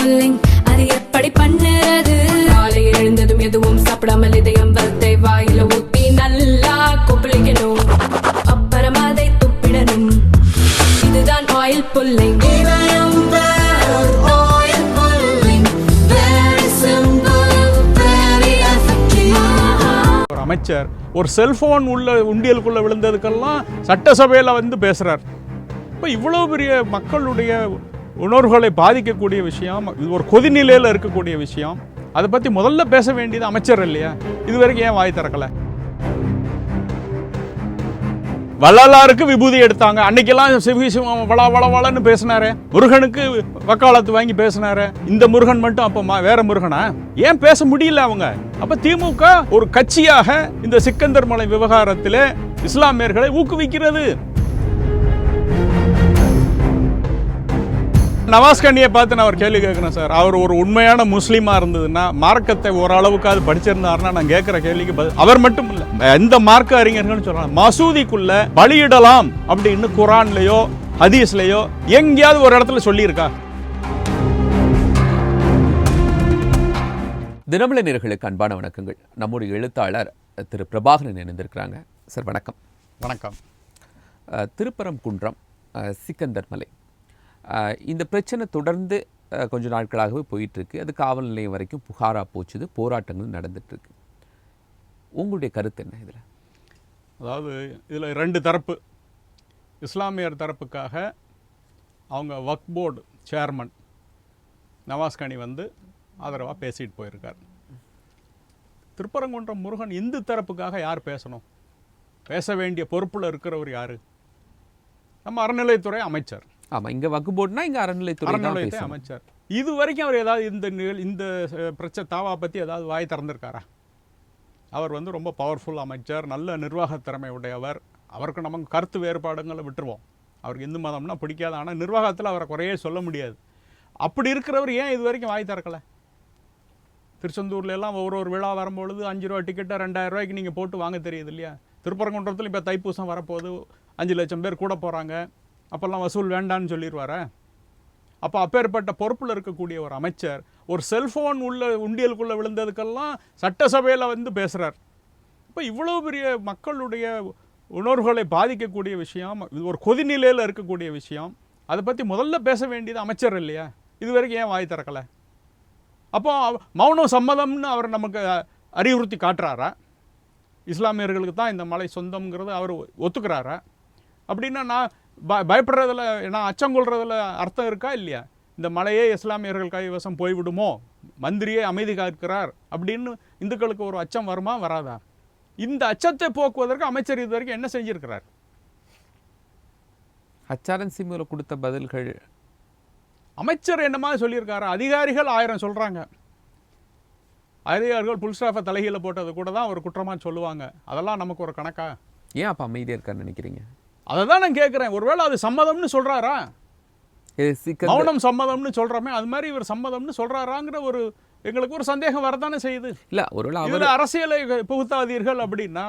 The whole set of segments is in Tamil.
புல்லிங் அது எப்படி பண்ணுறது? காலையில் எழுந்ததும் எதுவும் சாப்பிடாமல் இதயம் வளத்தை வாயில ஊத்தி நல்லா கொப்பளிக்கணும், அப்புறம் அதை துப்பிடணும். இதுதான் ஆயில் புல்லிங். அமைச்சர் ஒரு செல்போன் உள்ள உண்டியலுக்குள்ள விழுந்ததுக்கெல்லாம் சட்டசபையில் வந்து பேசுறார். இப்போ இவ்வளோ பெரிய மக்களுடைய உணர்வுகளை பாதிக்கக்கூடிய விஷயம், இது ஒரு கொதிநிலையில் இருக்கக்கூடிய விஷயம். அதை பற்றி முதல்ல பேச வேண்டியது அமைச்சர் இல்லையா? இது வரைக்கும் ஏன் வாய் திறக்கலை? வள்ளலாருக்கு விபூதி எடுத்தாங்க, அன்னைக்கெல்லாம் வள வளன்னு பேசினாரு. முருகனுக்கு வக்காலத்து வாங்கி பேசினாரு. இந்த முருகன் மட்டும் அப்ப வேற முருகனா? ஏன் பேச முடியல அவங்க? அப்ப திமுக ஒரு கட்சியாக இந்த சிக்கந்தர் மலை விவகாரத்தில் இஸ்லாமியர்களை ஊக்குவிக்கிறது. நவாஸ் கனியை பார்த்து நான் ஒரு கேள்வி கேட்குறேன் சார். அவர் ஒரு உண்மையான முஸ்லீமா இருந்ததுன்னா, மார்க்கத்தை ஓரளவுக்காவது படிச்சிருந்தாருன்னா நான் கேட்குற கேள்விக்கு பதில், அவர் மட்டும் இல்லை, எந்த மார்க்க அறிஞர்கள் சொல்றாங்க மசூதிக்குள்ள பலியிடலாம் அப்படின்னு குரான்லயோ ஹதீஸ்லயோ எங்கேயாவது ஒரு இடத்துல சொல்லியிருக்கா? தினமலை நேயர்களுக்கு அன்பான வணக்கங்கள். நம்முடைய எழுத்தாளர் திரு பிரபாகரன் இணைந்திருக்கிறாங்க. சார் வணக்கம். வணக்கம். திருப்பரங்குன்றம் சிக்கந்தர் மலை, இந்த பிரச்சனை தொடர்ந்து கொஞ்ச நாட்களாகவே போயிட்டுருக்கு. அது காவல் நிலையம் வரைக்கும் புகாராக போச்சுது, போராட்டங்கள் நடந்துட்டுருக்கு. உங்களுடைய கருத்து என்ன இதில்? அதாவது இதில் ரெண்டு தரப்பு. இஸ்லாமியர் தரப்புக்காக அவங்க வக்ஃப் போர்டு சேர்மன் நவாஸ் கனி வந்து ஆதரவாக பேசிட்டு போயிருக்கார். திருப்பரங்குன்றம் முருகன் இந்து தரப்புக்காக யார் பேசணும்? பேச வேண்டிய பொறுப்பில் இருக்கிறவர் யார்? நம்ம அறநிலையத்துறை அமைச்சர். ஆமாம், இங்கே வக்ஃப் போர்டுனா இங்கே அறநிலையத்துறை அமைச்சர். இது வரைக்கும் அவர் ஏதாவது இந்த பிரச்சனை தாவா பற்றி ஏதாவது வாய் திறந்திருக்காரா? அவர் வந்து ரொம்ப பவர்ஃபுல் அமைச்சர், நல்ல நிர்வாக திறமை உடையவர். அவருக்கு நமக்கு கருத்து வேறுபாடுங்களை விட்டுருவோம். அவருக்கு இந்து மதம்னா பிடிக்காது, ஆனால் நிர்வாகத்தில் அவரை குறையே சொல்ல முடியாது. அப்படி இருக்கிறவர் ஏன் இது வரைக்கும் வாய் திறக்கலை? திருச்செந்தூர்ல எல்லாம் ஒரு விழா வரும்பொழுது 5 ரூபா டிக்கெட்டை 2000 ரூபாய்க்கு நீங்கள் போட்டு வாங்க தெரியுது இல்லையா? திருப்பரங்குன்றத்தில் இப்போ தைப்பூசம் வரப்போகுது, 5 லட்சம் பேர் கூட போகிறாங்க. அப்போல்லாம் வசூல் வேண்டான்னு சொல்லிடுவார? அப்போ அப்பேற்பட்ட பொறுப்பில் இருக்கக்கூடிய ஒரு அமைச்சர் ஒரு செல்ஃபோன் உள்ள உண்டியலுக்குள்ளே விழுந்ததுக்கெல்லாம் சட்டசபையில் வந்து பேசுகிறார். இப்போ இவ்வளோ பெரிய மக்களுடைய உணர்வுகளை பாதிக்கக்கூடிய விஷயம், இது ஒரு கொதிநிலையில் இருக்கக்கூடிய விஷயம். அதை பற்றி முதல்ல பேச வேண்டியது அமைச்சர் இல்லையா? இது வரைக்கும் ஏன் வாய் திறக்கலை? அப்போ மௌனம் சம்மதம்னு அவர் நமக்கு அறிவுறுத்தி காட்டுறாரா? இஸ்லாமியர்களுக்கு தான் இந்த மலை சொந்தம்ங்கிறது அவர் ஒத்துக்கிறாரா? அப்படின்னா நான் பயப்படுறதில், நான் அச்சம் கொள்றதில் அர்த்தம் இருக்கா இல்லையா? இந்த மலையே இஸ்லாமியர்கள் கைவசம் போய்விடுமோ, மந்திரியே அமைதி காக்கிறார் அப்படின்னு இந்துக்களுக்கு ஒரு அச்சம் வருமா வராதா? இந்த அச்சத்தை போக்குவதற்கு அமைச்சர் இது வரைக்கும் என்ன செஞ்சிருக்கிறார்? HRNC மூலம் கொடுத்த பதில்கள், அமைச்சர் என்னமா சொல்லியிருக்காரு? அதிகாரிகள் 1000 சொல்கிறாங்க. அதிகாரிகள் புல் ஸ்டாஃபை தலைகீழ போட்டது கூட தான் ஒரு குற்றமாக சொல்லுவாங்க. அதெல்லாம் நமக்கு ஒரு கணக்கா? ஏன் அப்போ அமைதியாக இருக்காருன்னு நினைக்கிறீங்க? அதை தான் நான் கேட்குறேன். ஒருவேளை அது சம்மதம்னு சொல்கிறாரா? மௌனம் சம்மதம்னு சொல்கிறோமே, அது மாதிரி இவர் சம்மதம்னு சொல்கிறாராங்கிற ஒரு எங்களுக்கு ஒரு சந்தேகம் வரதானே செய்யுது. இல்லை, ஒருவேளை அரசியலை புகுத்தாதீர்கள் அப்படின்னா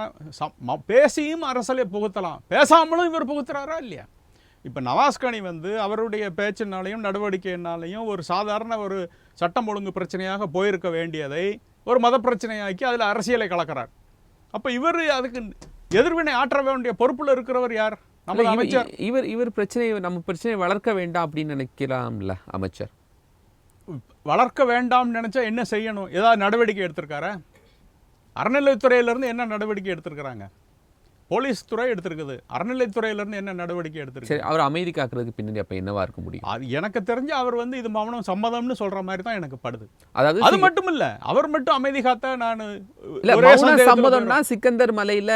பேசியும் அரசியலை புகுத்தலாம், பேசாமலும் இவர் புகுத்துறாரா இல்லையா? இப்போ நவாஸ் கனி வந்து அவருடைய பேச்சினாலையும் நடவடிக்கையினாலையும் ஒரு சாதாரண ஒரு சட்டம் ஒழுங்கு பிரச்சனையாக போயிருக்க வேண்டியதை ஒரு மத பிரச்சனையாக்கி அதில் அரசியலை கலக்கிறார். அப்போ இவர் அதுக்கு எதிர்வினை ஆற்ற வேண்டிய பொறுப்பில் இருக்கிறவர் யார்? நம்ம அமைச்சர். இவர் பிரச்சனையை, நம்ம பிரச்சனையை வளர்க்க வேண்டாம் அப்படின்னு நினைக்கலாம்ல அமைச்சர்? வளர்க்க வேண்டாம்னு நினைச்சா என்ன செய்யணும்? ஏதாவது நடவடிக்கை எடுத்திருக்காரா? அறநிலையத்துறையிலிருந்து என்ன நடவடிக்கை எடுத்திருக்கிறாங்க? போலீஸ் துறை எடுத்திருக்குது. அறநிலைத்துறையிலிருந்து என்ன நடவடிக்கை எடுத்திருக்கு? சரி, அவர் அமைதி காக்கிறதுக்கு பின்னாடி அப்போ என்னவா இருக்க முடியும்? அது எனக்கு தெரிஞ்சு அவர் வந்து இது மௌனம் சம்மதம்னு சொல்ற மாதிரி தான் எனக்கு படுது. அதாவது அது மட்டும் இல்ல, அவர் மட்டும் அமைதி காத்தா நான் சம்மதம்னா சிக்கந்தர் மலையில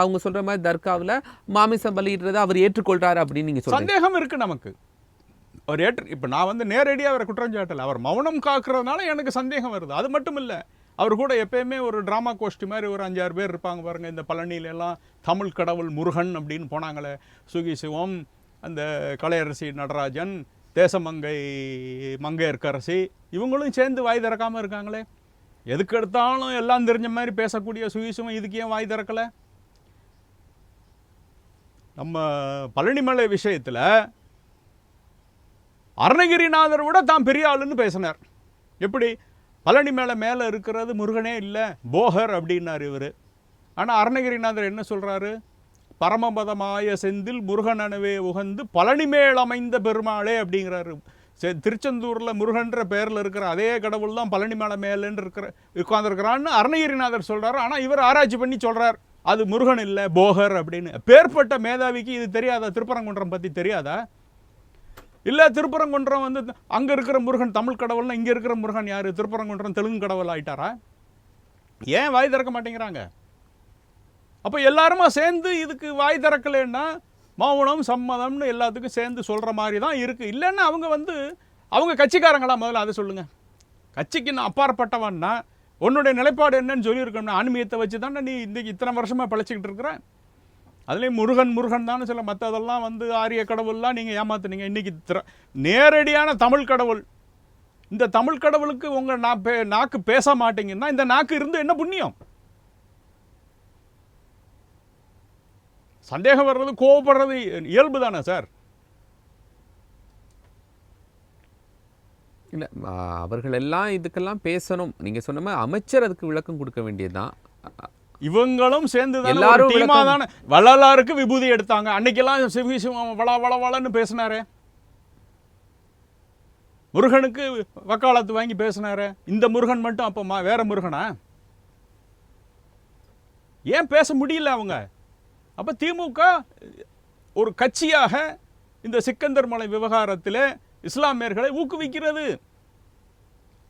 அவங்க சொல்ற மாதிரி தர்காவில் மாமிசம் பலியிடுறதை அவர் ஏற்றுக்கொள்றாரு அப்படின்னு நீங்க சொல்றீங்க? சந்தேகம் இருக்கு நமக்கு. அவர் இப்போ நான் வந்து நேரடியாக அவரை குற்றம் சாட்டல, அவர் மௌனம் காக்குறதுனால எனக்கு சந்தேகம் வருது. அது மட்டும் இல்லை, அவர் கூட எப்பயுமே ஒரு ட்ராமா கோஷ்டி மாதிரி ஒரு 5-6 பேர் இருப்பாங்க பாருங்கள். இந்த பழனியிலெல்லாம் தமிழ் கடவுள் முருகன் அப்படின்னு போனாங்களே, சுகி சிவம், அந்த கலையரசி நடராஜன், தேசமங்கை மங்கையர்க்கரசி, இவங்களும் சேர்ந்து வாய் திறக்காமல் இருக்காங்களே. எதுக்கு எடுத்தாலும் எல்லாம் தெரிஞ்ச மாதிரி பேசக்கூடிய சுகி சிவம் இதுக்கு ஏன் வாய் திறக்கலை? நம்ம பழனிமலை விஷயத்தில் அருணகிரிநாதர் விட தான் பெரிய ஆளுன்னு பேசினார். எப்படி பழனி மேலே இருக்கிறது முருகனே இல்லை, போகர் அப்படின்னார் இவர். ஆனால் அருணகிரிநாதர் என்ன சொல்கிறாரு? பரமபதமாய செந்தில் முருகனவே உகந்து பழனி மேல் அமைந்த பெருமாளே அப்படிங்கிறாரு. திருச்செந்தூரில் முருகன்ற பேரில் இருக்கிற அதே கடவுள் தான் பழனி மேலேன்னு உட்கார்ந்துருக்கிறான்னு அருணகிரிநாதர் சொல்கிறார். ஆனால் இவர் ஆராய்ச்சி பண்ணி சொல்கிறார் அது முருகன் இல்லை, போகர் அப்படின்னு. பேர்பட்ட மேதாவிக்கு இது தெரியாதா? திருப்பரங்குன்றம் பற்றி தெரியாதா? இல்லை திருப்பரங்குன்றம் வந்து அங்கே இருக்கிற முருகன் தமிழ் கடவுள்னா இங்கே இருக்கிற முருகன் யார்? திருப்பரங்குன்றம் தெலுங்கு கடவுள் ஆயிட்டாரா? ஏன் வாய் திறக்க மாட்டேங்கிறாங்க? அப்போ எல்லாருமா சேர்ந்து இதுக்கு வாய் திறக்கலைன்னா மௌனம் சம்மதம்னு எல்லாத்துக்கும் சேர்ந்து சொல்கிற மாதிரி தான் இருக்குது. இல்லைன்னா அவங்க கட்சிக்காரங்களா? முதல்ல அதை சொல்லுங்கள். கட்சிக்கு நான் அப்பாற்பட்டவன்னா உன்னுடைய நிலைப்பாடு என்னன்னு சொல்லியிருக்கணும். ஆன்மீகத்தை வச்சு தானே நீ இன்றைக்கி இத்தனை வருஷமாக பழச்சிக்கிட்டு இருக்கிற. அதுலேயும் முருகன் தானே சொல்ல, மற்றதெல்லாம் ஆரிய கடவுள்லாம் நீங்கள் ஏமாத்துனீங்க. இன்றைக்கி நேரடியான தமிழ் கடவுள். இந்த தமிழ் கடவுளுக்கு உங்கள் நாக்கு பேச மாட்டீங்கன்னா இந்த நாக்கு இருந்து என்ன புண்ணியம்? சந்தேகம் வர்றது, கோவப்படுறது இயல்பு தானே சார்? இல்லை, அவர்கள் எல்லாம் இதுக்கெல்லாம் பேசணும். நீங்கள் சொன்ன மாதிரி அமைச்சர் அதுக்கு விளக்கம் கொடுக்க வேண்டியதுதான். இவங்களும் சேர்ந்து எல்லாரும் டீமா தானே வள்ளலாருக்கு விபூதி எடுத்தாங்க. அன்னைக்கெல்லாம் சிவசிவம் வளன்னு பேசினாரு. முருகனுக்கு வக்காலத்து வாங்கி பேசினாரு. இந்த முருகன் மட்டும் அப்போ வேற முருகனா? ஏன் பேச முடியல அவங்க? அப்போ திமுக ஒரு கட்சியாக இந்த சிக்கந்தர் மலை விவகாரத்தில் இஸ்லாமியர்களை ஊக்குவிக்கிறது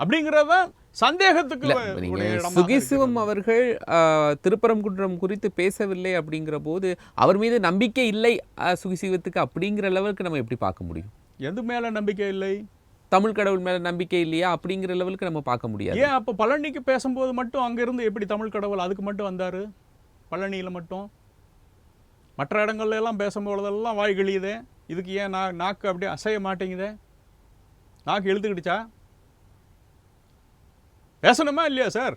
அப்படிங்கிறதான் சந்தேகத்துக்கு. சுகிசிவம் அவர்கள் திருப்பரங்குன்றம் குறித்து பேசவில்லை அப்படிங்கிற போது அவர் மீது நம்பிக்கை இல்லை சுகிசிவத்துக்கு அப்படிங்கிற லெவலுக்கு நம்ம எப்படி பார்க்க முடியும்? எது மேல நம்பிக்கை இல்லை? தமிழ் கடவுள் மேல நம்பிக்கை இல்லையா அப்படிங்கிற லெவலுக்கு நம்ம பார்க்க முடியாது. ஏன் அப்போ பழனிக்கு பேசும்போது மட்டும் அங்கிருந்து எப்படி தமிழ் கடவுள் அதுக்கு மட்டும் வந்தாரு? பழனியில் மட்டும், மற்ற இடங்கள்ல எல்லாம் பேசும்போதெல்லாம் வாய் கிழியுதே. இதுக்கு ஏன் நாக்கு அப்படியே அசைய மாட்டேங்குதே? நாக்கு இழுத்துக்கிடுச்சா? பேசணுமா இல்லையா சார்?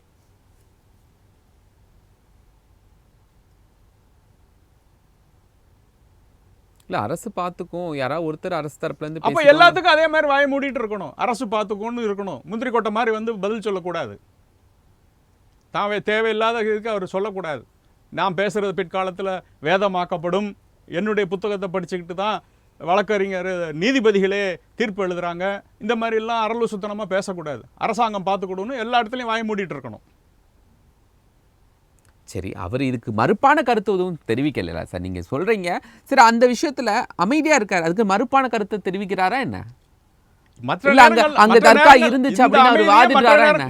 இல்லை, அரசு பார்த்துக்கும். யாராவது ஒருத்தர் அரசு தரப்புலேருந்து அப்போ எல்லாத்துக்கும் அதே மாதிரி வாயை மூடிட்டு இருக்கணும். அரசு பார்த்துக்கும்னு இருக்கணும். முந்திரி கொட்டை மாதிரி பதில் சொல்லக்கூடாது. தாவே தேவையில்லாத இதுக்கு அவர் சொல்லக்கூடாது. நான் பேசுகிறது பிற்காலத்தில் வேதமாக்கப்படும். என்னுடைய புத்தகத்தை படிச்சுக்கிட்டு தான் வழக்கறிஞர் நீதிபதிகளே தீர்ப்பு எழுதுகிறாங்க. இந்த மாதிரிலாம் அரளு சுத்தனமாக பேசக்கூடாது. அரசாங்கம் பார்த்துக்கூடணும். எல்லா இடத்துலையும் வாய் மூடிட்டு இருக்கணும். சரி, அவர் இதுக்கு மறுப்பான கருத்து எதுவும் தெரிவிக்கல சார். நீங்கள் சொல்கிறீங்க சரி, அந்த விஷயத்தில் அமைதியாக இருக்கார். அதுக்கு மறுப்பான கருத்தை தெரிவிக்கிறாரா என்ன?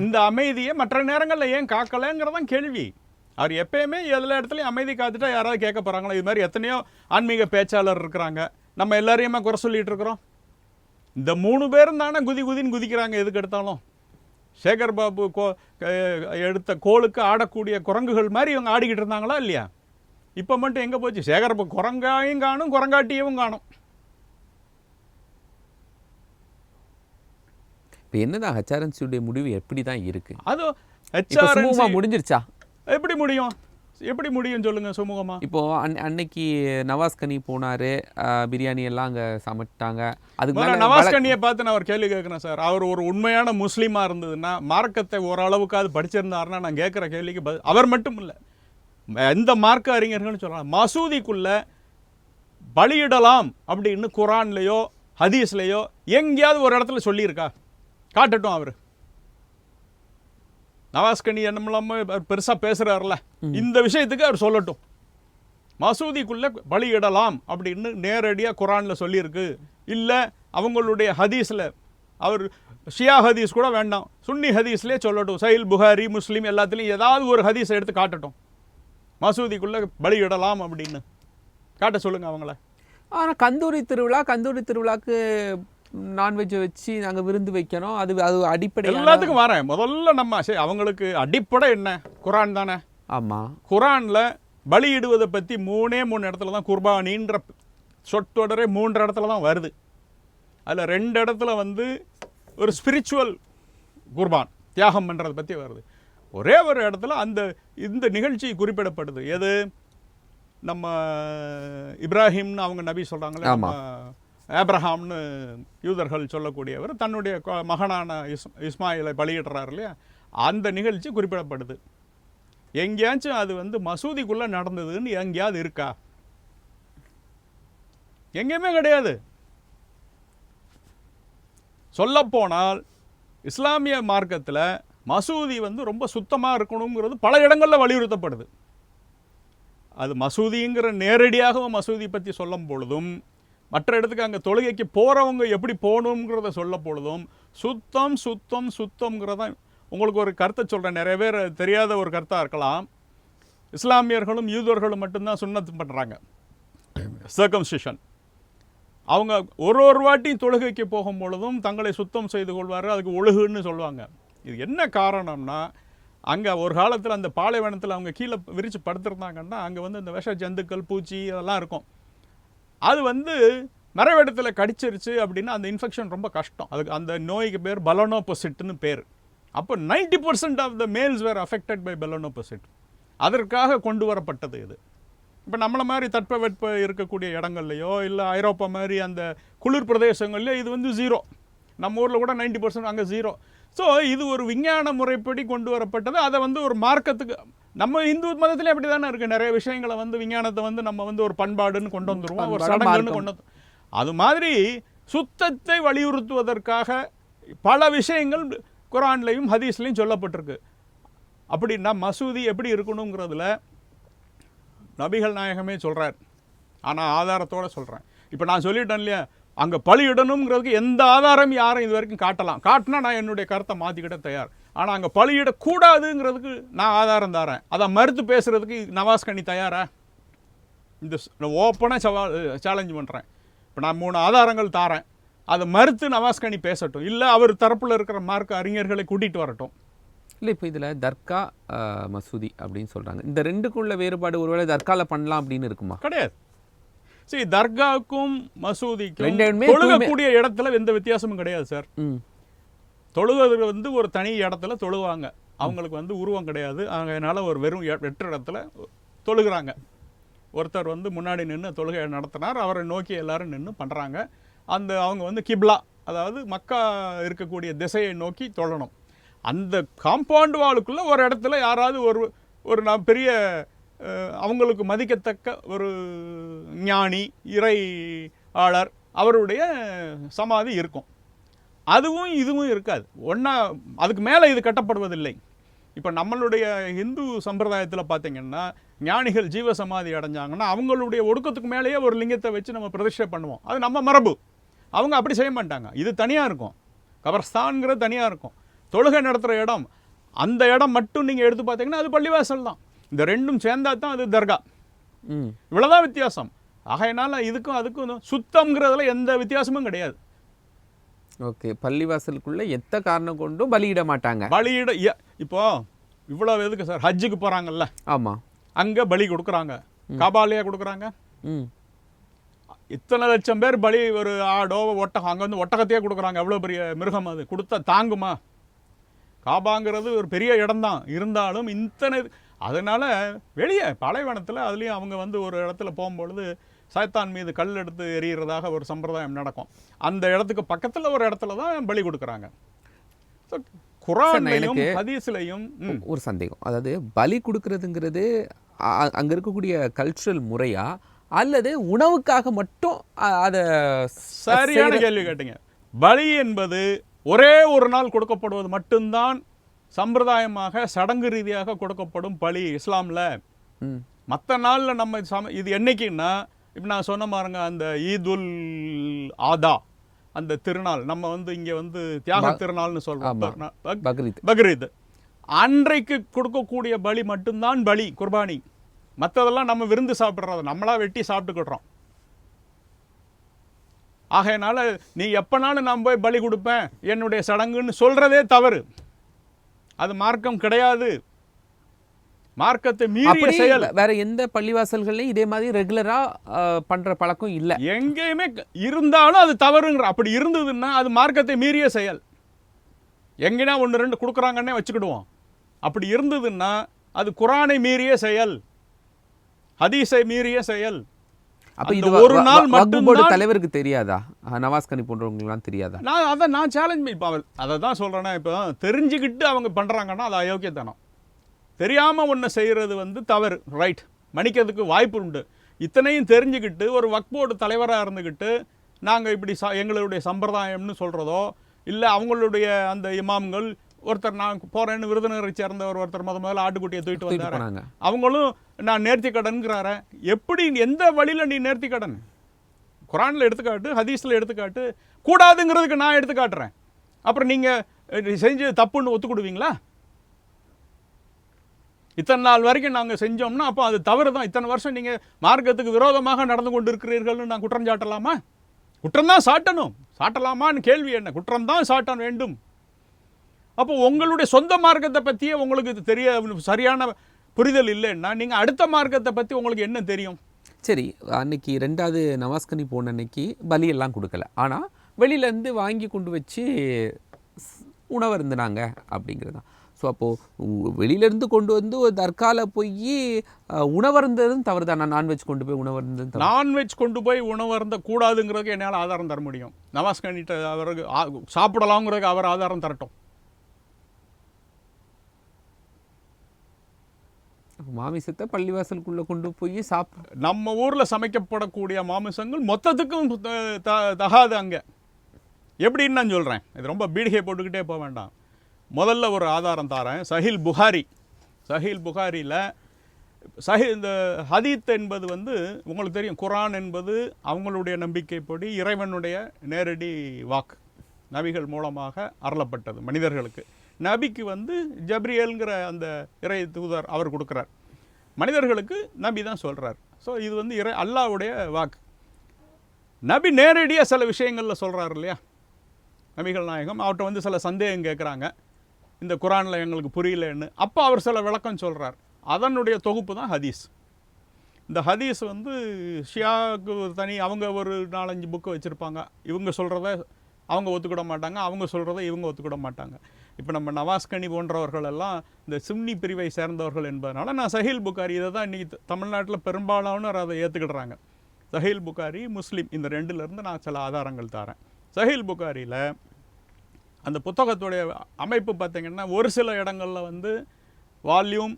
இந்த அமைதியை மற்ற நேரங்களில் ஏன் காக்கலங்கிறதான் கேள்வி. அவர் எப்பயுமே எல்லா இடத்துலையும் அமைதி காத்துட்டா யாராவது கேட்க போகிறாங்களா? இது மாதிரி எத்தனையோ ஆன்மீக பேச்சாளர் இருக்கிறாங்க. நம்ம எல்லாரையுமே குறை சொல்லிட்டு இருக்கிறோம். இந்த 3 பேரும் தானே குதின்னு குதிக்கிறாங்க எதுக்கு எடுத்தாலும். சேகர் பாபு எடுத்த கோளுக்கு ஆடக்கூடிய குரங்குகள் மாதிரி இவங்க ஆடிக்கிட்டு இருந்தாங்களா இல்லையா? இப்போ மட்டும் எங்கே போச்சு? சேகர் பாபு குரங்காயும் காணும், குரங்காட்டியவும் காணும். இப்போ என்னதான் ஹெச்ஆர்என்சியுடைய முடிவு எப்படி தான் இருக்கு? அது ஹெச்ஆர்என்சி முடிஞ்சிருச்சா? எப்படி முடியும் சொல்லுங்க சுமூகமா? இப்போ அன்னைக்கு நவாஸ் கனி போனாரு, பிரியாணி எல்லாம் அங்கே சமைட்டாங்க. அதுக்கு நவாஸ் கனியை பார்த்து நான் ஒரு கேள்வி கேட்குறேன் சார். அவர் ஒரு உண்மையான முஸ்லீமா இருந்ததுன்னா, மார்க்கத்தை ஓரளவுக்காவது படிச்சிருந்தாருன்னா நான் கேட்குற கேள்விக்கு அவர் மட்டும் இல்லை, எந்த மார்க்க அறிஞர்கள்னு சொல்லலாம், மசூதிக்குள்ள பலியிடலாம் அப்படின்னு குரான்லையோ ஹதீஸ்லையோ எங்கேயாவது ஒரு இடத்துல சொல்லியிருக்கா? காட்டட்டும். அவர் நவாஸ்கனி என்னமில்லாம பெருசாக பேசுகிறார்ல, இந்த விஷயத்துக்கு அவர் சொல்லட்டும். மசூதிக்குள்ளே பலியிடலாம் அப்படின்னு நேரடியாக குரானில் சொல்லியிருக்கு. இல்லை அவங்களுடைய ஹதீஸில், அவர் ஷியா ஹதீஸ் கூட வேண்டாம், சுன்னி ஹதீஸ்லேயே சொல்லட்டும். சஹீல் புகாரி, முஸ்லீம் எல்லாத்துலேயும் ஏதாவது ஒரு ஹதீஸை எடுத்து காட்டட்டும். மசூதிக்குள்ளே பலியிடலாம் அப்படின்னு காட்ட சொல்லுங்கள் அவங்கள. ஆனால் கந்தூரி திருவிழாக்கு நான்வெஜ்ஜை வச்சு நாங்கள் விருந்து வைக்கணும். அது அடிப்படை. எல்லாத்துக்கும் வரேன். முதல்ல நம்ம அவங்களுக்கு அடிப்படை என்ன? குரான் தானே. ஆமாம், குரானில் பலியிடுவதை பற்றி 3 இடத்துல தான் குர்பானின்ற சொற்றொடரே 3 இடத்துல தான் வருது. அதில் 2 இடத்துல ஒரு ஸ்பிரிச்சுவல் குர்பான் தியாகம் பண்ணுறதை பற்றி வருது. ஒரே ஒரு இடத்துல இந்த நிகழ்ச்சி குறிப்பிடப்படுது. எது? நம்ம இப்ராஹிம்னு அவங்க நபி சொல்கிறாங்களே, ஆப்ரஹாம்னு யூதர்கள் சொல்லக்கூடியவர் தன்னுடைய மகனான இஸ்மாயிலை பலியிடுறார் இல்லையா, அந்த நிகழ்ச்சி குறிப்பிடப்படுது. எங்கேயாச்சும் அது வந்து மசூதிக்குள்ளே நடந்ததுன்னு எங்கேயாவது இருக்கா? எங்கேயுமே கிடையாது. சொல்லப்போனால் இஸ்லாமிய மார்க்கத்தில் மசூதி வந்து ரொம்ப சுத்தமாக இருக்கணுங்கிறது பல இடங்களில் வலியுறுத்தப்படுது. அது மசூதிங்கிற நேரடியாக மசூதி பற்றி சொல்லும் பொழுதும், மற்ற இடத்துக்கு அங்கே தொழுகைக்கு போகிறவங்க எப்படி போகணுங்கிறத சொல்ல பொழுதும் சுத்தம் சுத்தம் சுத்தம்ங்கிறத உங்களுக்கு ஒரு கருத்தை சொல்கிறேன். நிறைய பேர் தெரியாத ஒரு கருத்தாக இருக்கலாம். இஸ்லாமியர்களும் யூதர்களும் மட்டும்தான் சுன்னத்து பண்ணுறாங்க, சர்க்கம்சிஷன். அவங்க ஒரு வாட்டியும் தொழுகைக்கு போகும் பொழுதும் தங்களை சுத்தம் செய்து கொள்வார்கள், அதுக்கு ஒழுகுன்னு சொல்லுவாங்க. இது என்ன காரணம்னா, அங்கே ஒரு காலத்தில் அந்த பாலைவனத்தில் அவங்க கீழே விரித்து படுத்துருந்தாங்கன்னா அங்கே வந்து இந்த விஷ ஜந்துக்கள் பூச்சி அதெல்லாம் இருக்கும். அது வந்து மறைவிடத்தில் கடிச்சிருச்சு அப்படின்னா அந்த இன்ஃபெக்ஷன் ரொம்ப கஷ்டம். அதுக்கு அந்த நோய்க்கு பேர் பலனோபொசிட்னு பேர். அப்போ 90% of the males were affected by balanoposthitis. அதற்காக கொண்டு வரப்பட்டது இது. இப்போ நம்மளை மாதிரி தட்பவெட்ப இருக்கக்கூடிய இடங்கள்லையோ இல்லை ஐரோப்பா மாதிரி அந்த குளிர் பிரதேசங்கள்லையோ இது வந்து 0. நம்ம ஊரில் கூட 90%, அங்கே 0. ஸோ இது ஒரு விஞ்ஞான முறைப்படி கொண்டு வரப்பட்டது. அதை வந்து ஒரு மார்க்கத்துக்கு, நம்ம இந்து மதத்திலே அப்படி தானே இருக்குது. நிறைய விஷயங்களை வந்து விஞ்ஞானத்தை வந்து நம்ம வந்து ஒரு பண்பாடுன்னு கொண்டு வந்துடுவோம், ஒரு சடங்குன்னு கொண்டு வந்து. அது மாதிரி சுத்தத்தை வலியுறுத்துவதற்காக பல விஷயங்கள் குரான்லையும் ஹதீஸ்லையும் சொல்லப்பட்டிருக்கு. அப்படின்னா மசூதி எப்படி இருக்கணுங்கிறதுல நபிகள் நாயகமே சொல்கிறார். ஆனால் ஆதாரத்தோடு சொல்கிறேன். இப்போ நான் சொல்லிட்டேன் இல்லையா, அங்கே பலியிடணுங்கிறதுக்கு எந்த ஆதாரம் யாரும் இது வரைக்கும் காட்டினா நான் என்னுடைய கருத்தை மாற்றிக்கிட்ட தயார். ஆனால் அங்கே பலியிடக்கூடாதுங்கிறதுக்கு நான் ஆதாரம் தரேன். அதை மறுத்து பேசுகிறதுக்கு நவாஸ் கனி தயாரா? இந்த ஓப்பனாக சேலஞ்சு பண்ணுறேன். இப்போ நான் 3 ஆதாரங்கள் தாரேன், அதை மறுத்து நவாஸ் கனி பேசட்டும், இல்லை அவர் தரப்பில் இருக்கிற மார்க்க அறிஞர்களை கூட்டிகிட்டு வரட்டும். இல்லை, இப்போ இதில் தர்கா மசூதி அப்படின்னு சொல்கிறாங்க. இந்த ரெண்டுக்குள்ள வேறுபாடு ஒருவேளை தர்காவில் பண்ணலாம் அப்படின்னு இருக்குமா? கிடையாது. சரி, தர்காவுக்கும் மசூதிக்கும் தொழுகக்கூடிய இடத்துல எந்த வித்தியாசமும் கிடையாது சார். தொழுவது வந்து ஒரு தனி இடத்துல தொழுவாங்க. அவங்களுக்கு வந்து உருவம் கிடையாது. அதனால ஒரு வெறும் வெற்று இடத்துல தொழுகிறாங்க. ஒருத்தர் வந்து முன்னாடி நின்று தொழுகை நடத்தினார், அவரை நோக்கி எல்லாரும் நின்று பண்ணுறாங்க. அவங்க வந்து கிப்லா, அதாவது மக்கா இருக்கக்கூடிய திசையை நோக்கி தொழணும். அந்த காம்பவுண்ட் வாலுக்குள்ளே ஒரு இடத்துல யாராவது ஒரு பெரிய அவங்களுக்கு மதிக்கத்தக்க ஒரு ஞானி இறை ஆளர் அவருடைய சமாதி இருக்கும். அதுவும் இதுவும் இருக்காது ஒன்றா. அதுக்கு மேலே இது கட்டப்படுவதில்லை. இப்போ நம்மளுடைய இந்து சம்பிரதாயத்தில் பார்த்தீங்கன்னா ஞானிகள் ஜீவ சமாதி அடைஞ்சாங்கன்னா அவங்களுடைய ஒடுக்கத்துக்கு மேலேயே ஒரு லிங்கத்தை வச்சு நம்ம பிரதிஷ்டை பண்ணுவோம். அது நம்ம மரபு. அவங்க அப்படி செய்ய மாட்டாங்க. இது தனியாக இருக்கும். கபர்ஸ்தான்ங்கிறது தனியாக இருக்கும். தொழுகை நடத்துகிற இடம், அந்த இடம் மட்டும் நீங்கள் எடுத்து பார்த்தீங்கன்னா அது பள்ளிவாசல் தான். இந்த ரெண்டும் சேர்ந்தா தான் அது தர்கா. இவ்வளோதான் வித்தியாசம். ஆகையினால இதுக்கும் அதுக்கும் சுத்தம்ங்கிறதுல எந்த வித்தியாசமும் கிடையாது. ஓகே, பள்ளிவாசலுக்குள்ள எந்த காரணம் கொண்டும் பலியிட மாட்டாங்க. இப்போ இவ்வளோ எதுக்கு சார் ஹஜ்ஜுக்கு போகிறாங்கல்ல? ஆமாம், அங்கே பலி கொடுக்குறாங்க. காபாலையா கொடுக்குறாங்க. இத்தனை லட்சம் பேர் பலி, ஒரு ஆடோ ஒட்டகம், அங்கே வந்து ஒட்டகத்தையே கொடுக்குறாங்க. எவ்வளோ பெரிய மிருகம் அது, கொடுத்தா தாங்குமா? காபாங்கிறது ஒரு பெரிய இடம்தான், இருந்தாலும் இத்தனை. அதனால் வெளியே பாலைவனத்தில் அதுலேயும் அவங்க வந்து ஒரு இடத்துல போகும்பொழுது சாய்த்தான் மீது கல் எடுத்து எறிகிறதாக ஒரு சம்பிரதாயம் நடக்கும். அந்த இடத்துக்கு பக்கத்தில் ஒரு இடத்துல தான் பலி கொடுக்குறாங்க. குர்ஆன்லையும் ஹதீஸ்லையும் ஒரு சந்தேகம், அதாவது பலி கொடுக்கறதுங்கிறது அங்கே இருக்கக்கூடிய கல்ச்சுரல் முறையா அல்லது உணவுக்காக மட்டும்? அதை சரியான கேள்வி கேட்டீங்க. பலி என்பது ஒரே ஒரு நாள் கொடுக்கப்படுவது மட்டும்தான் சம்பிரதாயமாக சடங்கு ரீதியாக கொடுக்கப்படும் பலி இஸ்லாமில். மற்ற நாளில் நம்ம இது என்னைக்குன்னா, இப்போ நான் சொன்ன பாருங்க, அந்த ஈதுல் ஆதா அந்த திருநாள், நம்ம வந்து இங்கே வந்து தியாக திருநாள்னு சொல்கிறோம், பக்ரீத், அன்றைக்கு கொடுக்கக்கூடிய பலி மட்டும்தான் பலி, குர்பானி. மற்றதெல்லாம் நம்ம விருந்து சாப்பிட்றது, நம்மளா வெட்டி சாப்பிட்டுக்கிடுறோம். ஆகையினால நீ எப்போனாலும் நான் போய் பலி கொடுப்பேன் என்னுடைய சடங்குன்னு சொல்கிறதே தவறு. அது மார்க்கம் கிடையாது. மார்க்கத்தை மீறிய செயல். வேற எந்த பள்ளிவாசல்களையும் இதே மாதிரி ரெகுலரா பண்ற பழக்கம் இல்லை, எங்கேயுமே. இருந்தாலும் அது தவறுங்கிற. அப்படி இருந்ததுன்னா அது மார்க்கத்தை மீறிய செயல். எங்கன்னா 1-2 கொடுக்குறாங்கன்னே வச்சுக்கிடுவோம். அப்படி இருந்ததுன்னா அது குர்ஆனை மீறிய செயல், ஹதீஸை மீறிய செயல். அப்போ அந்த இது ஒரு நாள் வக்ஃப் போர்டு மட்டும்தான் தலைவருக்கு தெரியாதா? நவாஸ் கனி போன்றவங்களுக்குலாம் தெரியாதா? நான் சேலஞ்ச் இப்போ அதை தான் சொல்கிறேன்னா, இப்போ தெரிஞ்சுக்கிட்டு அவங்க பண்ணுறாங்கன்னா அது அயோக்கியத்தனம். தெரியாமல் ஒன்று செய்கிறது வந்து தவறு, ரைட், மன்னிக்கிறதுக்கு வாய்ப்பு உண்டு. இத்தனையும் தெரிஞ்சுக்கிட்டு ஒரு வக்ஃப் போர்டு தலைவராக இருந்துக்கிட்டு நாங்கள் இப்படி எங்களுடைய சம்பிரதாயம்னு சொல்கிறதோ, இல்லை அவங்களுடைய அந்த இமாம்கள் ஒருத்தர் நான் போகிறேன்னு விருதுநகரை சேர்ந்தவர் ஒருத்தர் முதல்ல ஆட்டுக்குட்டியை தூக்கிட்டு வந்தார், அவங்களும் நான் நேர்த்தி கடன்கிறார. எப்படி, எந்த வழியில் நீ நேர்த்தி கடன்? குரானில் எடுத்துக்காட்டு, ஹதீஸில் எடுத்துக்காட்டு, கூடாதுங்கிறதுக்கு நான் எடுத்து காட்டுறேன். அப்புறம் நீங்கள் செஞ்சு தப்புன்னு ஒத்துக்கிடுவீங்களா? இத்தனை நாள் வரைக்கும் நாங்கள் செஞ்சோம்னா அப்போ அது தவறு தான். இத்தனை வருஷம் நீங்கள் மார்க்கத்துக்கு விரோதமாக நடந்து கொண்டு இருக்கிறீர்கள்னு நான் குற்றம் சாட்டலாமா? குற்றம் தான் சாட்டணும். சாட்டலாமான்னு கேள்வி என்ன? குற்றம் தான் சாட்ட வேண்டும். அப்போ உங்களுடைய சொந்த மார்க்கத்தை பற்றியே உங்களுக்கு தெரிய சரியான புரிதல் இல்லைன்னா நீங்கள் அடுத்த மார்க்கத்தை பற்றி உங்களுக்கு என்ன தெரியும்? சரி, அன்னைக்கு 2வது நவாஸ் கனி போன அன்னைக்கு பலியெல்லாம் கொடுக்கல, ஆனால் வெளியிலேருந்து வாங்கி கொண்டு வச்சு உணவு இருந்துனாங்க அப்படிங்கிறது தான். ஸோ அப்போது வெளியிலேருந்து கொண்டு வந்து ஒரு தர்கால போய் உணவருந்ததும் தவறு தான். நான்வெஜ் கொண்டு போய் உணவருந்தது, நான்வெஜ் கொண்டு போய் உணவருந்த கூடாதுங்கிறதுக்கு என்னால் ஆதாரம் தர முடியும். நவாஸ் கனிட்ட அவருக்கு சாப்பிடலாங்கிறதுக்கு அவர் ஆதாரம் தரட்டும். மாமிசத்தை பள்ளிவாசலுக்குள்ளே கொண்டு போய் நம்ம ஊரில் சமைக்கப்படக்கூடிய மாமிசங்கள் மொத்தத்துக்கும் தகாது அங்கே. எப்படின்னு நான் சொல்கிறேன், இது ரொம்ப பீடிகை போட்டுக்கிட்டே போக வேண்டாம். முதல்ல ஒரு ஆதாரம் தரேன். சஹீல் புகாரியில் இந்த ஹதீத் என்பது வந்து உங்களுக்கு தெரியும், குரான் என்பது அவங்களுடைய நம்பிக்கைப்படி இறைவனுடைய நேரடி வாக்கு, நபிகள் மூலமாக அருளப்பட்டது மனிதர்களுக்கு. நபிக்கு வந்து ஜப்ரியல்ங்கிற அந்த இறை தூதர் அவர் கொடுக்குறார், மனிதர்களுக்கு நபி தான் சொல்கிறார். ஸோ இது வந்து அல்லாஹ்வுடைய வாக்கு. நபி நேரடியாக சில விஷயங்களில் சொல்கிறார் இல்லையா? நபிகள் நாயகம் அவர்கிட்ட வந்து சில சந்தேகம் கேட்குறாங்க, இந்த குரானில் எங்களுக்கு புரியலன்னு. அப்போ அவர் சில விளக்கம் சொல்கிறார். அதனுடைய தொகுப்பு தான் ஹதீஸ். இந்த ஹதீஸ் வந்து ஷியாவுக்கு தனி, அவங்க ஒரு 4-5 புக்கு வச்சுருப்பாங்க. இவங்க சொல்கிறத அவங்க ஒத்துக்கிட மாட்டாங்க, அவங்க சொல்கிறத இவங்க ஒத்துக்கிட மாட்டாங்க. இப்போ நம்ம நவாஸ் கனி போன்றவர்கள் எல்லாம் இந்த சுன்னி பிரிவை சேர்ந்தவர்கள் என்பதனால நான் சஹீல் புகாரி, இதை தான் இன்றைக்கி தமிழ்நாட்டில் பெரும்பாலானவர் அதை ஏற்றுக்கிடுறாங்க. சஹீல் புகாரி, முஸ்லீம், இந்த 2லேருந்து நான் சில ஆதாரங்கள் தரேன். சஹீல் புகாரியில் அந்த புத்தகத்துடைய அமைப்பு பார்த்திங்கன்னா ஒரு சில இடங்களில் வந்து வால்யூம்,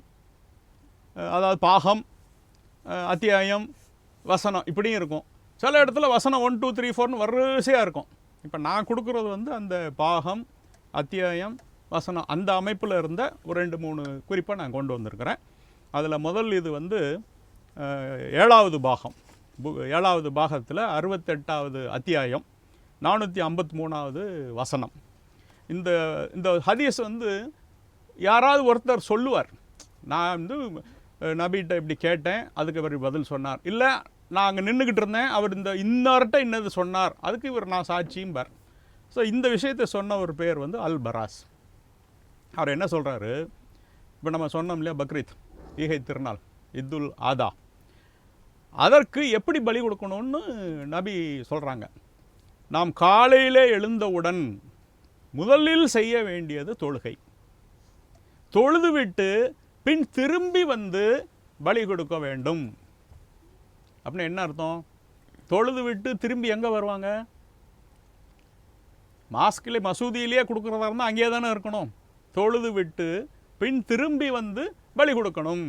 அதாவது பாகம், அத்தியாயம், வசனம் இப்படியும் இருக்கும். சில இடத்துல வசனம் 1 2 3 4ன்னு வரிசையாக இருக்கும். இப்போ நான் கொடுக்குறது வந்து அந்த பாகம், அத்தியாயம், வசனம் அந்த அமைப்பில் இருந்த ஒரு 2-3 குறிப்பை நான் கொண்டு வந்திருக்கிறேன். அதில் முதல் இது வந்து 7வது பாகம், 7வது பாகத்தில் 68வது அத்தியாயம், 453வது வசனம். இந்த ஹதீஸ் வந்து யாராவது ஒருத்தர் சொல்லுவார், நான் வந்து நபிகிட்ட இப்படி கேட்டேன், அதுக்கு இவர் பதில் சொன்னார், இல்லை நான் அங்கே நின்றுக்கிட்டு இருந்தேன், அவர் இன்னொருட்ட இன்னது சொன்னார், அதுக்கு இவர் நான் சாட்சியும்பார். ஸோ இந்த விஷயத்தை சொன்ன ஒரு பேர் வந்து அல் பராஸ். அவர் என்ன சொல்கிறாரு, இப்போ நம்ம சொன்னோம் இல்லையா, பக்ரீத், ஈகை திருநாள், இத்துல் ஆதா, அதற்கு எப்படி பலி கொடுக்கணும்னு நபி சொல்கிறாங்க. நாம் காலையிலே எழுந்தவுடன் முதலில் செய்ய வேண்டியது தொழுகை. தொழுது விட்டு பின் திரும்பி வந்து பலி கொடுக்க வேண்டும். அப்படின்னு என்ன அர்த்தம்? தொழுது விட்டு திரும்பி எங்கே வருவாங்க? மாஸ்கிலே மசூதியிலேயே கொடுக்குறதா இருந்தால் அங்கேயே தானே இருக்கணும். தொழுது விட்டு பின் திரும்பி வந்து பலி கொடுக்கணும்.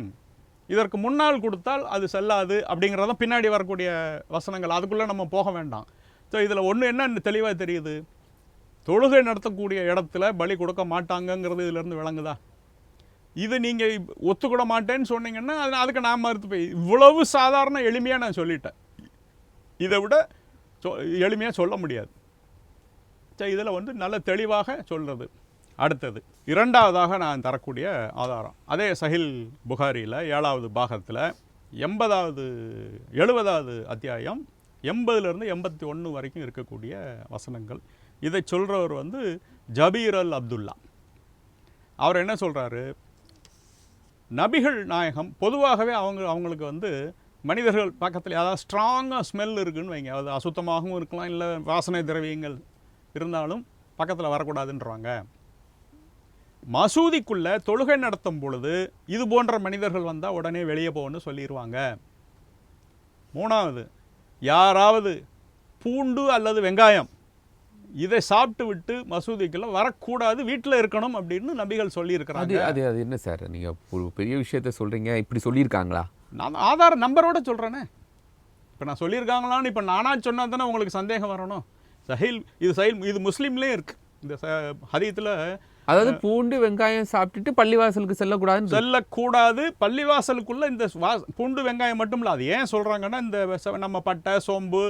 இதற்கு முன்னால் கொடுத்தால் அது செல்லாது அப்படிங்கிறதான் பின்னாடி வரக்கூடிய வசனங்கள். அதுக்குள்ளே நம்ம போக வேண்டாம். ஸோ இதில் ஒன்று என்ன தெளிவாக தெரியுது, தொழுகை நடத்தக்கூடிய இடத்துல பலி கொடுக்க மாட்டாங்கங்கிறது இதிலேருந்து விளங்குதா? இது நீங்கள் ஒத்துக்கூட மாட்டேன்னு சொன்னீங்கன்னா அதுக்கு நான் மறுத்து போய் இவ்வளவு சாதாரண எளிமையாக நான் சொல்லிட்டேன். இதை விட எளிமையாக சொல்ல முடியாது. சரி, இதில் வந்து நல்ல தெளிவாக சொல்கிறது. அடுத்தது 2வதாக நான் தரக்கூடிய ஆதாரம் அதே சஹீல் புகாரியில் 7வது பாகத்தில் 70வது அத்தியாயம் 80லேருந்து 81 வரைக்கும் இருக்கக்கூடிய வசனங்கள். இதை சொல்கிறவர் வந்து ஜபீர் அல் அப்துல்லா. அவர் என்ன சொல்கிறாரு, நபிகள் நாயகம் பொதுவாகவே அவங்களுக்கு வந்து மனிதர்கள் பக்கத்தில் அதாவது ஸ்ட்ராங்காக ஸ்மெல் இருக்குதுன்னு வைங்க, அது அசுத்தமாகவும் இருக்கலாம், இல்லை வாசனை திரவியங்கள் இருந்தாலும் பக்கத்தில் வரக்கூடாதுன்றாங்க. மசூதிக்குள்ளே தொழுகை நடத்தும் பொழுது இது போன்ற மனிதர்கள் வந்தால் உடனே வெளியே போகணும்னு சொல்லிடுவாங்க. 3வது, யாராவது பூண்டு அல்லது வெங்காயம் இதை சாப்பிட்டு விட்டு மசூதிக்குள்ள வரக்கூடாது, வீட்டில் இருக்கணும் அப்படின்னு நபிகள் சொல்லியிருக்கிறாங்க. அது அது என்ன சார், நீங்கள் ஒரு பெரிய விஷயத்த சொல்கிறீங்க, இப்படி சொல்லியிருக்காங்களா? நான் ஆதார நம்பரோட சொல்கிறேனே. இப்போ நான் சொல்லியிருக்காங்களான்னு இப்போ நானா சொன்னா தானே உங்களுக்கு சந்தேகம் வரணும். இது முஸ்லீம்லேயும் இருக்குது. இந்த ஹதீத்தில் அதாவது பூண்டு வெங்காயம் சாப்பிட்டுட்டு பள்ளிவாசலுக்கு செல்லக்கூடாது. பள்ளிவாசலுக்குள்ள இந்த பூண்டு வெங்காயம் மட்டும் இல்லை, அது ஏன் சொல்கிறாங்கன்னா இந்த நம்ம பட்டை சோம்பு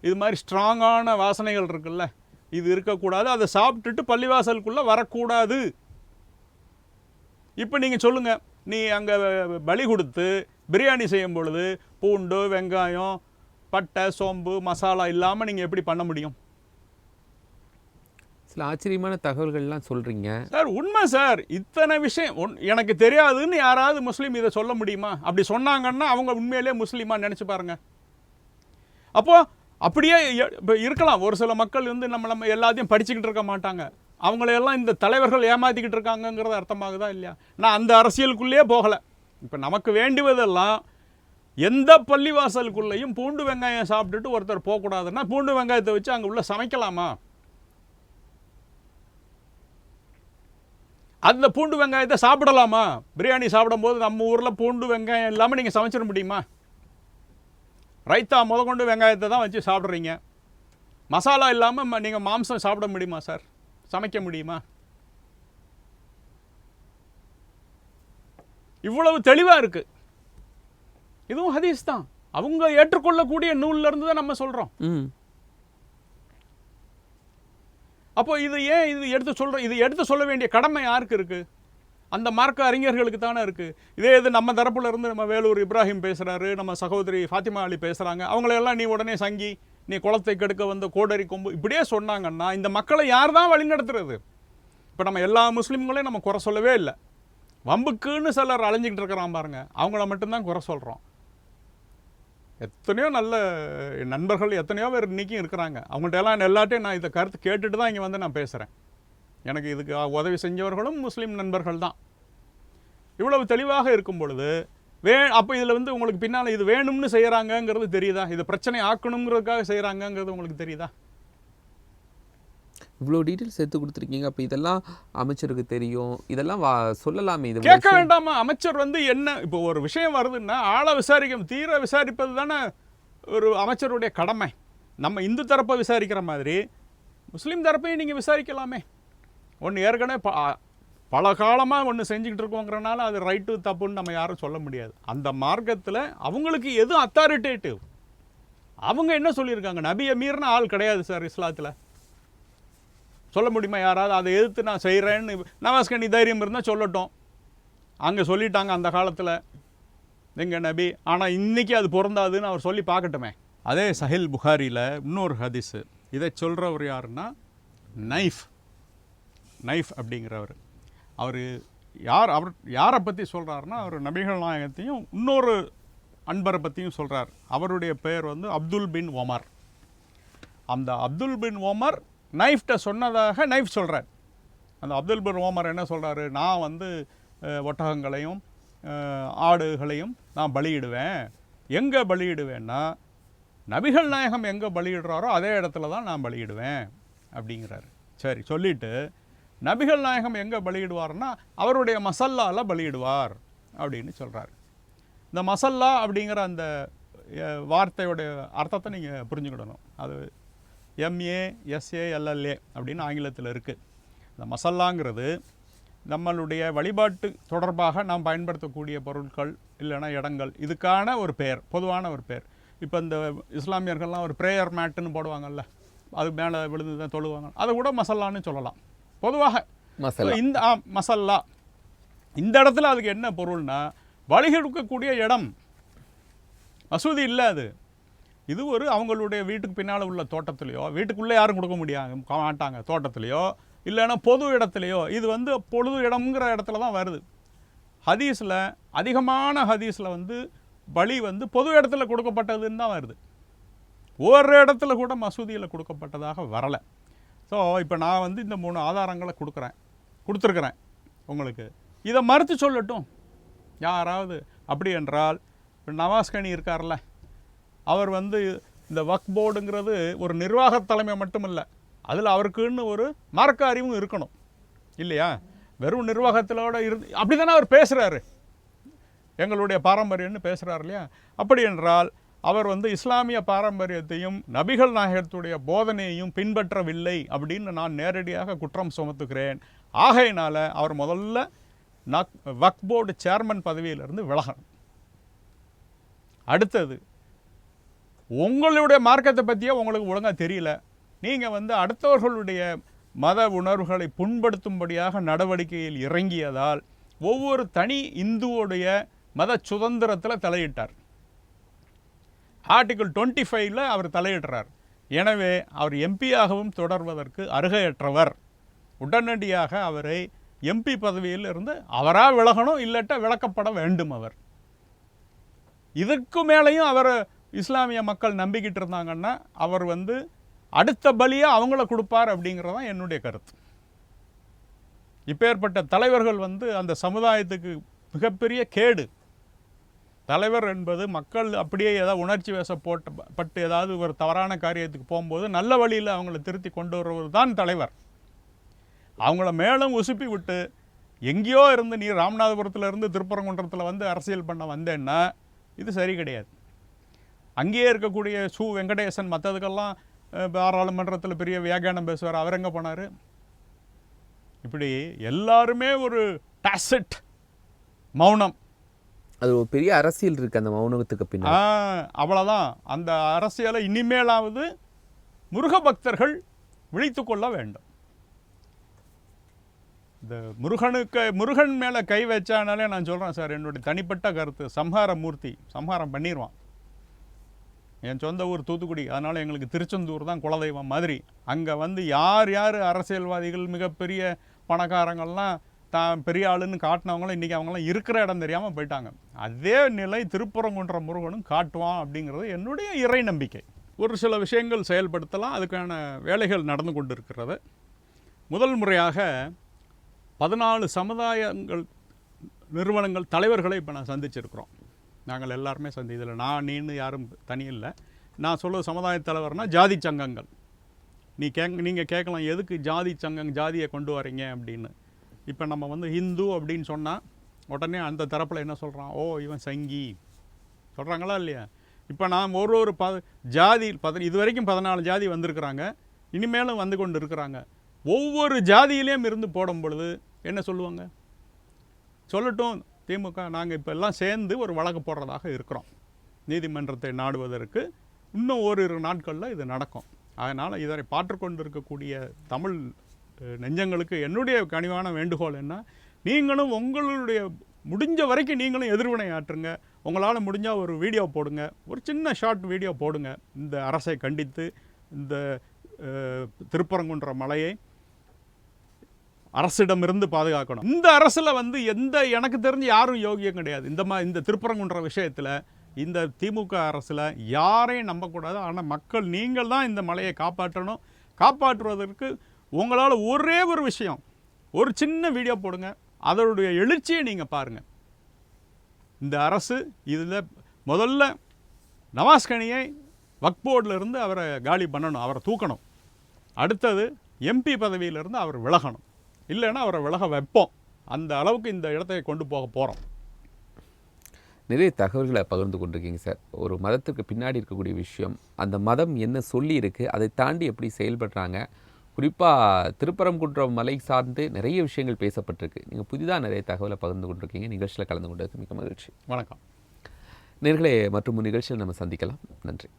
இது மாதிரி ஸ்ட்ராங்கான வாசனைகள் இருக்குல்ல, இது இருக்கக்கூடாது. அதை சாப்பிட்டுட்டு பள்ளிவாசலுக்குள்ளே வரக்கூடாது. இப்போ நீங்கள் சொல்லுங்கள், நீ அங்கே பலி கொடுத்து பிரியாணி செய்யும் பொழுது பூண்டு வெங்காயம் பட்டை சோம்பு மசாலா இல்லாமல் நீங்கள் எப்படி பண்ண முடியும்? சில ஆச்சரியமான தகவல்கள்லாம் சொல்கிறீங்க சார். உண்மை சார், இத்தனை விஷயம் எனக்கு தெரியாதுன்னு யாராவது முஸ்லீம் இதை சொல்ல முடியுமா? அப்படி சொன்னாங்கன்னா அவங்க உண்மையிலே முஸ்லீமா நினச்சி பாருங்க. அப்போது அப்படியே இருக்கலாம். ஒரு சில மக்கள் வந்து நம்ம எல்லாத்தையும் படிச்சுக்கிட்டு இருக்க மாட்டாங்க. அவங்களையெல்லாம் இந்த தலைவர்கள் ஏமாற்றிக்கிட்டு இருக்காங்கங்கிறது அர்த்தமாகுதா இல்லையா? நான் அந்த அரசியலுக்குள்ளேயே போகலை. இப்போ நமக்கு வேண்டுவதெல்லாம் எந்த பள்ளிவாசலுக்குள்ளேயும் பூண்டு வெங்காயம் சாப்பிட்டுட்டு ஒருத்தர் போகக்கூடாதுன்னா பூண்டு வெங்காயத்தை வச்சு அங்கே உள்ள சமைக்கலாமா? அந்த பூண்டு வெங்காயத்தை சாப்பிடலாமா? பிரியாணி சாப்பிடும்போது நம்ம ஊரில் பூண்டு வெங்காயம் இல்லாமல் நீங்கள் சமைச்சிட முடியுமா? ரைத்தா முதற்கொண்டு வெங்காயத்தை தான் வச்சு சாப்பிட்றீங்க. மசாலா இல்லாமல் நீங்கள் மாம்சம் சாப்பிட முடியுமா சார்? சமைக்க முடியுமா? இவ்வளவு தெளிவாக இருக்குது. இதுவும் ஹதீஸ் தான். அவங்க ஏற்றுக்கொள்ளக்கூடிய நூல்ல இருந்து தான் நம்ம சொல்கிறோம். அப்போ இது ஏன் இது எடுத்து சொல்கிறோம்? இது எடுத்து சொல்ல வேண்டிய கடமை யாருக்கு இருக்குது? அந்த மார்க்க அறிஞர்களுக்கு தானே இருக்குது. இதே இது நம்ம தரப்புல இருந்து நம்ம வேலூர் இப்ராஹிம் பேசுகிறாரு, நம்ம சகோதரி ஃபாத்திமா அலி பேசுகிறாங்க. அவங்களையெல்லாம் நீ உடனே சங்கி, நீ குளத்தை கெடுக்க வந்த கோடரி கொம்பு இப்படியே சொன்னாங்கன்னா இந்த மக்களை யார் தான் வழிநடத்துறது? இப்போ நம்ம எல்லா முஸ்லீம்களையும் நம்ம குறை சொல்லவே இல்லை. வம்புக்குன்னு சிலர் அலைஞ்சிக்கிட்டு இருக்கிறான் பாருங்க, அவங்கள மட்டும்தான் குறை சொல்கிறோம். எத்தனையோ நல்ல நண்பர்கள் எத்தனையோ பேர் இன்றைக்கும் இருக்கிறாங்க. அவங்கள்ட்ட எல்லாம் எல்லாட்டையும் நான் இதை கருத்து கேட்டுட்டு தான் இங்கே வந்து நான் பேசுகிறேன். எனக்கு இதுக்கு உதவி செஞ்சவர்களும் முஸ்லீம் நண்பர்கள் தான். இவ்வளவு தெளிவாக இருக்கும் பொழுது அப்போ இதில் வந்து உங்களுக்கு பின்னால் இது வேணும்னு செய்கிறாங்கங்கிறது தெரியுதா? இது பிரச்சனை ஆக்கணுங்கிறதுக்காக செய்கிறாங்கங்கிறது உங்களுக்கு தெரியுதா? இவ்வளோ டீட்டெயில்ஸ் எடுத்து கொடுத்துருக்கீங்க. அப்போ இதெல்லாம் அமைச்சருக்கு தெரியும், இதெல்லாம் சொல்லலாமே. இது கேட்க வேண்டாமா? அமைச்சர் வந்து என்ன இப்போ ஒரு விஷயம் வருதுன்னா ஆளை தீர விசாரிப்பது தானே ஒரு அமைச்சருடைய கடமை. நம்ம இந்து தரப்பை விசாரிக்கிற மாதிரி முஸ்லீம் தரப்பையும் நீங்கள் விசாரிக்கலாமே. ஒன்று ஏற்கனவே பல காலமாக ஒன்று செஞ்சுக்கிட்டு இருக்கோங்கிறனால அது ரைட்டு தப்புன்னு நம்ம யாரும் சொல்ல முடியாது. அந்த மார்க்கத்தில் அவங்களுக்கு எது அத்தாரிட்டேட்டிவ், அவங்க என்ன சொல்லியிருக்காங்க? நபியை மீறின ஆள் கிடையாது சார் இஸ்லாத்தில். சொல்ல முடியுமா யாராவது? அதை எதிர்த்து நான் செய்கிறேன்னு நவாஸ்கனி தைரியம் இருந்தால் சொல்லட்டும். அங்கே சொல்லிட்டாங்க அந்த காலத்தில் எங்கள் நபி. ஆனால் இன்றைக்கி அது பொருந்தாதுன்னு அவர் சொல்லி பார்க்கட்டுமே. அதே சஹில் புகாரியில் இன்னொரு ஹதீஸு. இதை சொல்கிறவர் யாருன்னா நைஃப் அப்படிங்கிறவர். அவர் யாரை பற்றி சொல்கிறாருன்னா அவர் நபிகள் நாயகத்தையும் இன்னொரு அன்பரை பற்றியும் சொல்கிறார். அவருடைய பெயர் வந்து அப்துல் பின் ஒமர். அந்த அப்துல் பின் ஒமர் நைஃப்ட்ட சொன்னதாக நைஃப் சொல்கிறார். அந்த அப்துல் பின் ஒமர் என்ன சொல்கிறாரு? நான் வந்து ஒட்டகங்களையும் ஆடுகளையும் நான் பலியிடுவேன். எங்கே பலியிடுவேன்னா நபிகள் நாயகம் எங்கே பலியிடுறாரோ அதே இடத்துல தான் நான் பலியிடுவேன் அப்படிங்கிறாரு. சரி, சொல்லிவிட்டு நபிகள் நாயகம் எங்கே பலியிடுவார்னா அவருடைய மசல்லாவில் பலியிடுவார் அப்படின்னு சொல்கிறார். இந்த மசல்லா அப்படிங்கிற அந்த வார்த்தையோடைய அர்த்தத்தை நீங்கள் புரிஞ்சுக்கிடணும். அது MASALLA அப்படின்னு ஆங்கிலத்தில் இருக்குது. இந்த மசல்லாங்கிறது நம்மளுடைய வழிபாட்டு தொடர்பாக நாம் பயன்படுத்தக்கூடிய பொருட்கள் இல்லைன்னா இடங்கள், இதுக்கான ஒரு பெயர், பொதுவான ஒரு பெயர். இப்போ இந்த இஸ்லாமியர்கள்லாம் ஒரு ப்ரேயர் மேட்டுன்னு போடுவாங்கல்ல, அது மேலே விழுந்து தான் தொழுவாங்க, அதை கூட மசல்லான்னு சொல்லலாம் பொதுவாக. இந்த மசல்லா இந்த இடத்துல அதுக்கு என்ன பொருள்னா வழி கொடுக்கக்கூடிய இடம். மசூதி இல்லை அது. இது ஒரு அவங்களுடைய வீட்டுக்கு பின்னால் உள்ள தோட்டத்துலையோ, வீட்டுக்குள்ளே யாரும் கொடுக்க மாட்டாங்க, தோட்டத்துலையோ இல்லைன்னா பொது இடத்துலையோ. இது வந்து பொது இடம்ங்கிற இடத்துல தான் வருது. ஹதீஸில் அதிகமான ஹதீஸில் வந்து பலி வந்து பொது இடத்துல கொடுக்கப்பட்டதுன்னு தான் வருது. ஒரு இடத்துல கூட மசூதியில் கொடுக்கப்பட்டதாக வரலை. ஸோ இப்போ நான் வந்து இந்த 3 ஆதாரங்களை கொடுத்துருக்குறேன் உங்களுக்கு. இதை மறுத்து சொல்லட்டும் யாராவது. அப்படி என்றால் இப்போ நவாஸ்கனி இருக்கார்ல, அவர் வந்து இந்த வக்ஃப் போர்டுங்கிறது ஒரு நிர்வாகத் தலைமை மட்டும் இல்லை, அதில் அவருக்குன்னு ஒரு மார்க்க அறிவும் இருக்கணும் இல்லையா? வெறும் நிர்வாகத்திலோட அப்படி தானே அவர் பேசுகிறாரு, எங்களுடைய பாரம்பரியம்னு பேசுகிறார் இல்லையா? அப்படி என்றால் அவர் இஸ்லாமிய பாரம்பரியத்தையும் நபிகள் நாயகத்துடைய போதனையையும் பின்பற்றவில்லை அப்படின்னு நான் நேரடியாக குற்றம் சுமத்துகிறேன். ஆகையினால அவர் முதல்ல வக்ஃப் போர்டு சேர்மன் பதவியிலிருந்து விலகணும். அடுத்தது, உங்களுடைய மார்க்கத்தை பற்றியே உங்களுக்கு ஒழுங்காக தெரியல, நீங்கள் அடுத்தவர்களுடைய மத உணர்வுகளை புண்படுத்தும்படியாக நடவடிக்கையில் இறங்கியதால் ஒவ்வொரு தனி இந்துவோடைய மத சுதந்திரத்தில் தலையிட்டார். ஆர்டிகிள் 25 அவர் தலையிடுறார். எனவே அவர் எம்பியாகவும் தொடர்வதற்கு அருகையற்றவர். உடனடியாக அவரை எம்பி பதவியில் இருந்து அவராக விலகணும், இல்லாட்ட விலக்கப்பட வேண்டும். அவர் இதற்கு மேலேயும் அவர் இஸ்லாமிய மக்கள் நம்பிக்கிட்டு இருந்தாங்கன்னா அவர் அடுத்த பலியாக அவங்கள கொடுப்பார் அப்படிங்கிறதான் என்னுடைய கருத்து. இப்பேற்பட்ட தலைவர்கள் அந்த சமுதாயத்துக்கு மிகப்பெரிய கேடு. தலைவர் என்பது மக்கள் அப்படியே ஏதாவது உணர்ச்சி வசப்பட்டு ஏதாவது ஒரு தவறான காரியத்துக்கு போகும்போது நல்ல வழியில் அவங்கள திருத்தி கொண்டு வருவது தான் தலைவர். அவங்கள மேலும் உசுப்பி விட்டு எங்கேயோ இருந்து நீ ராமநாதபுரத்தில் இருந்து திருப்பரங்குன்றத்தில் அரசியல் பண்ண வந்தேன்னா இது சரி கிடையாது. அங்கேயே இருக்கக்கூடிய சு வெங்கடேசன் மற்றதுக்கெல்லாம் பாராளுமன்றத்தில் பெரிய வியாக்கியானம் பேசுவார், அவர் எங்கே போனார்? இப்படி எல்லாருமே ஒரு டாசிட் மௌனம். அது ஒரு பெரிய அரசியல் இருக்குது அந்த மௌனத்துக்கு பின்னாடி. அவ்வளோதான். அந்த அரசியலை இனிமேலாவது முருக பக்தர்கள் விழித்து கொள்ள வேண்டும். இந்த முருகன் மேலே கை வச்சானாலே நான் சொல்கிறேன் சார், என்னுடைய தனிப்பட்ட கருத்து, சம்ஹாரம் பண்ணிடுவான். என் சொந்த ஊர் தூத்துக்குடி, அதனால் எங்களுக்கு திருச்செந்தூர் தான் குலதெய்வம் மாதிரி. அங்கே யார் அரசியல்வாதிகள் மிகப்பெரிய பணக்காரங்கள்லாம் தான் பெரிய ஆளுன்னு காட்டினவங்களும் இன்றைக்கி அவங்களாம் இருக்கிற இடம் தெரியாமல் போயிட்டாங்க. அதே நிலை திருப்பரங்குன்ற முருகனும் காட்டுவான் அப்படிங்கிறது என்னுடைய இறை நம்பிக்கை. ஒரு சில விஷயங்கள் செயல்படுத்தலாம், அதுக்கான வேலைகள் நடந்து கொண்டு இருக்கிறது. முதல் முறையாக 14 சமுதாயங்கள் நிறுவனங்கள் தலைவர்களை இப்போ நான் சந்திச்சிருக்கிறோம். நாங்கள் எல்லாருமே இதில் நீன்னு யாரும் தனியில்லை. நான் சொல்ல சமுதாய தலைவர்னா ஜாதி சங்கங்கள். நீங்கள் கேட்கலாம், எதுக்கு ஜாதியை கொண்டு வரீங்க அப்படின்னு. இப்போ நம்ம ஹிந்து அப்படின்னு சொன்னால் உடனே அந்த தரப்பில் என்ன சொல்கிறான், ஓ இவன் சங்கி சொல்கிறாங்களா இல்லையா? இப்போ நான் ஒரு ஜாதி இது வரைக்கும் 14 ஜாதி வந்திருக்கிறாங்க, இனிமேலும் வந்து கொண்டு இருக்கிறாங்க. ஒவ்வொரு ஜாதியிலையும் இருந்து போடும் பொழுது என்ன சொல்லுவாங்க? சொல்லட்டும், திமுக நாங்கள் இப்போ எல்லாம் சேர்ந்து ஒரு வழக்கு போடுறதாக இருக்கிறோம். நீதிமன்றத்தை நாடுவதற்கு இன்னும் ஓரிரு நாட்களில் இது நடக்கும். அதனால் இதனை பார்த்துக்கொண்டு இருக்கக்கூடிய தமிழ் நெஞ்சங்களுக்கு என்னுடைய கனிவான வேண்டுகோள் என்ன, நீங்களும் உங்களுடைய முடிஞ்ச வரைக்கும் நீங்களும் எதிர்வினை ஆற்றுங்க. உங்களால் முடிஞ்சால் ஒரு வீடியோ போடுங்க, ஒரு சின்ன ஷார்ட் வீடியோ போடுங்க. இந்த அரசை கண்டித்து இந்த திருப்பரங்குன்ற மலையை அரசிடமிருந்து பாதுகாக்கணும். இந்த அரசில் எனக்கு தெரிஞ்சு யாரும் யோகியம் கிடையாது. இந்த திருப்பரங்குன்ற விஷயத்தில் இந்த திமுக அரசில் யாரையும் நம்பக்கூடாது. ஆனால் மக்கள் நீங்கள் தான் இந்த மலையை காப்பாற்றணும். காப்பாற்றுவதற்கு உங்களால் ஒரே ஒரு விஷயம், ஒரு சின்ன வீடியோ போடுங்க, அதனுடைய எழுச்சியை நீங்கள் பாருங்கள். இந்த அரசு இதில் முதல்ல நவாஸ்கனியை வக்ஃப் போர்டிலிருந்து அவரை காலி பண்ணணும், அவரை தூக்கணும். அடுத்தது எம்பி பதவியிலிருந்து அவர் விலகணும், இல்லைன்னா அவரை விலக வைப்போம். அந்த அளவுக்கு இந்த இடத்தை கொண்டு போக போகிறோம். நிறைய தகவல்களை பகிர்ந்து கொண்டிருக்கீங்க சார். ஒரு மதத்துக்கு பின்னாடி இருக்கக்கூடிய விஷயம், அந்த மதம் என்ன சொல்லி இருக்குது, அதை தாண்டி எப்படி செயல்படுறாங்க, குறிப்பாக திருப்பரங்குன்றம் மலை சார்ந்து நிறைய விஷயங்கள் பேசப்பட்டிருக்கு. நீங்கள் புதிதாக நிறைய தகவலை பகிர்ந்து கொண்டிருக்கீங்க. நிகழ்ச்சியில் கலந்து கொண்டதுக்கு மிக மகிழ்ச்சி. வணக்கம் நேயர்களே. மற்றும் நிகழ்ச்சியில் நம்ம சந்திக்கலாம். நன்றி.